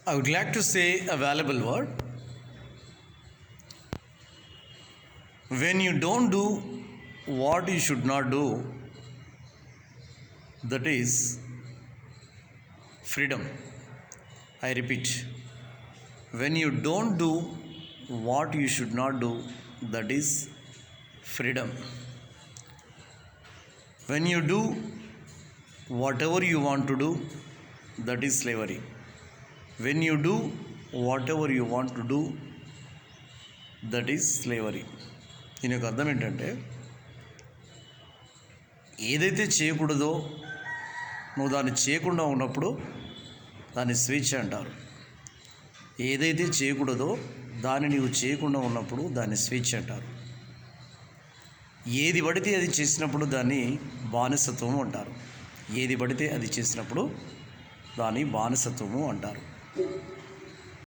I would like to say a valuable word. When you don't do what you should not do, that is freedom. I repeat, when you don't do what you should not do, that is freedom. When you do whatever you want to do, that is slavery. When you do whatever you want to do, that is slavery. దీని యొక్క అర్థం ఏంటంటే, ఏదైతే చేయకూడదో నువ్వు దాన్ని చేయకుండా ఉన్నప్పుడు దాన్ని స్వేచ్ఛ అంటారు. ఏదైతే చేయకూడదో దాన్ని నీవు చేయకుండా ఉన్నప్పుడు దాన్ని స్వేచ్ఛ అంటారు. ఏది పడితే అది చేసినప్పుడు దాన్ని బానిసత్వము అంటారు. ఏది పడితే అది చేసినప్పుడు దాన్ని బానిసత్వము అంటారు.